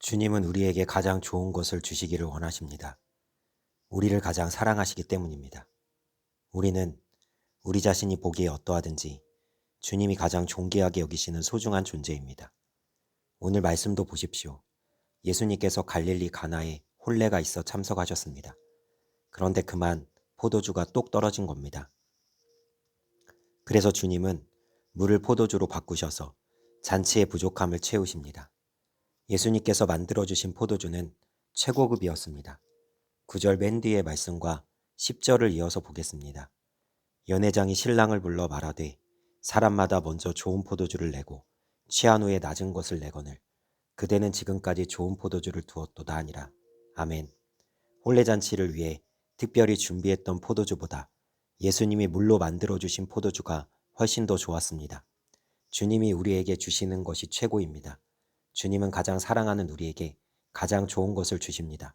주님은 우리에게 가장 좋은 것을 주시기를 원하십니다. 우리를 가장 사랑하시기 때문입니다. 우리는 우리 자신이 보기에 어떠하든지 주님이 가장 존귀하게 여기시는 소중한 존재입니다. 오늘 말씀도 보십시오. 예수님께서 갈릴리 가나에 혼례가 있어 참석하셨습니다. 그런데 그만 포도주가 똑 떨어진 겁니다. 그래서 주님은 물을 포도주로 바꾸셔서 잔치의 부족함을 채우십니다. 예수님께서 만들어주신 포도주는 최고급이었습니다. 9절 맨 뒤의 말씀과 10절을 이어서 보겠습니다. 연회장이 신랑을 불러 말하되 사람마다 먼저 좋은 포도주를 내고 취한 후에 낮은 것을 내거늘 그대는 지금까지 좋은 포도주를 두었도다 하니라. 아멘. 혼례잔치를 위해 특별히 준비했던 포도주보다 예수님이 물로 만들어주신 포도주가 훨씬 더 좋았습니다. 주님이 우리에게 주시는 것이 최고입니다. 주님은 가장 사랑하는 우리에게 가장 좋은 것을 주십니다.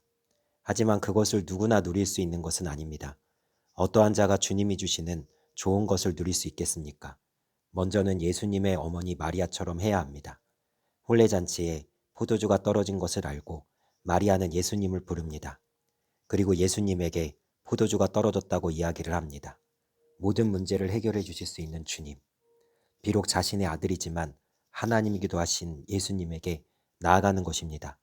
하지만 그것을 누구나 누릴 수 있는 것은 아닙니다. 어떠한 자가 주님이 주시는 좋은 것을 누릴 수 있겠습니까? 먼저는 예수님의 어머니 마리아처럼 해야 합니다. 혼례잔치에 포도주가 떨어진 것을 알고 마리아는 예수님을 부릅니다. 그리고 예수님에게 포도주가 떨어졌다고 이야기를 합니다. 모든 문제를 해결해 주실 수 있는 주님. 비록 자신의 아들이지만 하나님이기도 하신 예수님에게 나아가는 것입니다.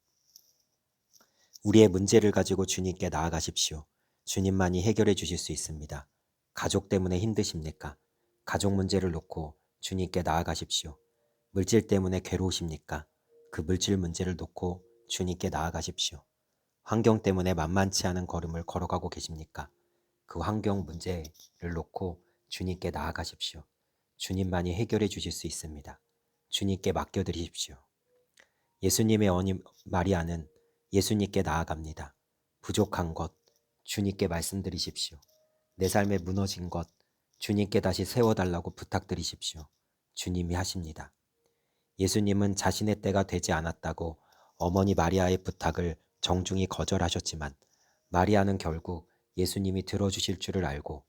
우리의 문제를 가지고 주님께 나아가십시오. 주님만이 해결해 주실 수 있습니다. 가족 때문에 힘드십니까? 가족 문제를 놓고 주님께 나아가십시오. 물질 때문에 괴로우십니까? 그 물질 문제를 놓고 주님께 나아가십시오. 환경 때문에 만만치 않은 걸음을 걸어가고 계십니까? 그 환경 문제를 놓고 주님께 나아가십시오. 주님만이 해결해 주실 수 있습니다. 주님께 맡겨드리십시오. 예수님의 어머니 마리아는 예수님께 나아갑니다. 부족한 것, 주님께 말씀드리십시오. 내 삶에 무너진 것, 주님께 다시 세워달라고 부탁드리십시오. 주님이 하십니다. 예수님은 자신의 때가 되지 않았다고 어머니 마리아의 부탁을 정중히 거절하셨지만 마리아는 결국 예수님이 들어주실 줄을 알고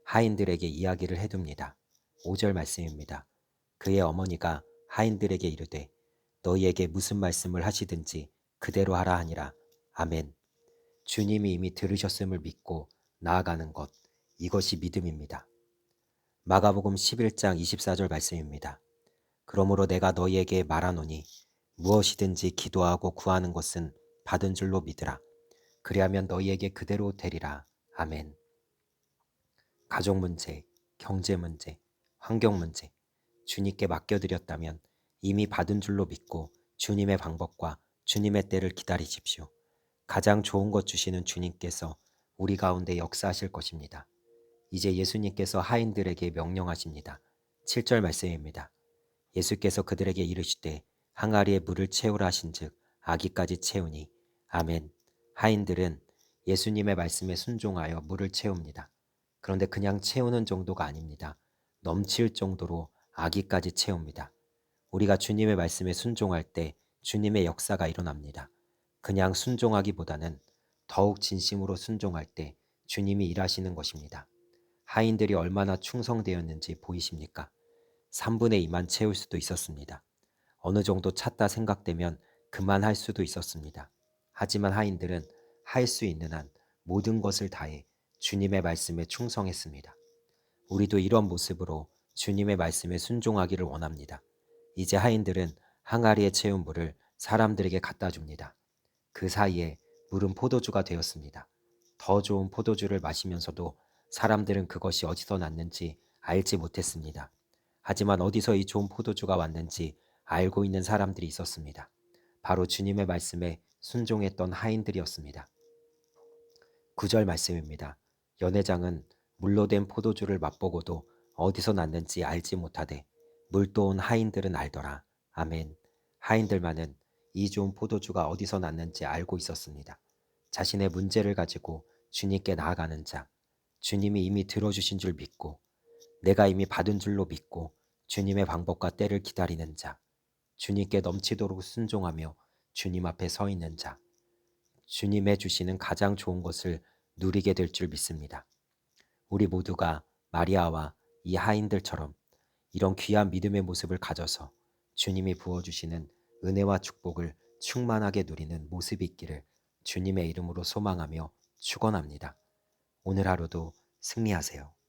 하인들에게 이야기를 해둡니다. 5절 말씀입니다. 그의 어머니가 하인들에게 이르되 너희에게 무슨 말씀을 하시든지 그대로 하라 하니라. 아멘. 주님이 이미 들으셨음을 믿고 나아가는 것, 이것이 믿음입니다. 마가복음 11장 24절 말씀입니다. 그러므로 내가 너희에게 말하노니 무엇이든지 기도하고 구하는 것은 받은 줄로 믿으라. 그리하면 너희에게 그대로 되리라. 아멘. 가족 문제, 경제 문제, 환경 문제, 주님께 맡겨드렸다면 이미 받은 줄로 믿고 주님의 방법과 주님의 때를 기다리십시오. 가장 좋은 것 주시는 주님께서 우리 가운데 역사하실 것입니다. 이제 예수님께서 하인들에게 명령하십니다. 7절 말씀입니다. 예수께서 그들에게 이르시되 항아리에 물을 채우라 하신즉 아기까지 채우니 아멘. 하인들은 예수님의 말씀에 순종하여 물을 채웁니다. 그런데 그냥 채우는 정도가 아닙니다. 넘칠 정도로 아기까지 채웁니다. 우리가 주님의 말씀에 순종할 때 주님의 역사가 일어납니다. 그냥 순종하기보다는 더욱 진심으로 순종할 때 주님이 일하시는 것입니다. 하인들이 얼마나 충성되었는지 보이십니까? 3분의 2만 채울 수도 있었습니다. 어느 정도 찼다 생각되면 그만할 수도 있었습니다. 하지만 하인들은 할 수 있는 한 모든 것을 다해 주님의 말씀에 충성했습니다. 우리도 이런 모습으로 주님의 말씀에 순종하기를 원합니다. 이제 하인들은 항아리에 채운 물을 사람들에게 갖다 줍니다. 그 사이에 물은 포도주가 되었습니다. 더 좋은 포도주를 마시면서도 사람들은 그것이 어디서 났는지 알지 못했습니다. 하지만 어디서 이 좋은 포도주가 왔는지 알고 있는 사람들이 있었습니다. 바로 주님의 말씀에 순종했던 하인들이었습니다. 9절 말씀입니다. 연회장은 물로 된 포도주를 맛보고도 어디서 났는지 알지 못하되 물도 온 하인들은 알더라. 아멘. 하인들만은 이 좋은 포도주가 어디서 났는지 알고 있었습니다. 자신의 문제를 가지고 주님께 나아가는 자, 주님이 이미 들어주신 줄 믿고 내가 이미 받은 줄로 믿고 주님의 방법과 때를 기다리는 자, 주님께 넘치도록 순종하며 주님 앞에 서 있는 자, 주님의 주시는 가장 좋은 것을 누리게 될 줄 믿습니다. 우리 모두가 마리아와 이 하인들처럼 이런 귀한 믿음의 모습을 가져서 주님이 부어주시는 은혜와 축복을 충만하게 누리는 모습이 있기를 주님의 이름으로 소망하며 축원합니다. 오늘 하루도 승리하세요.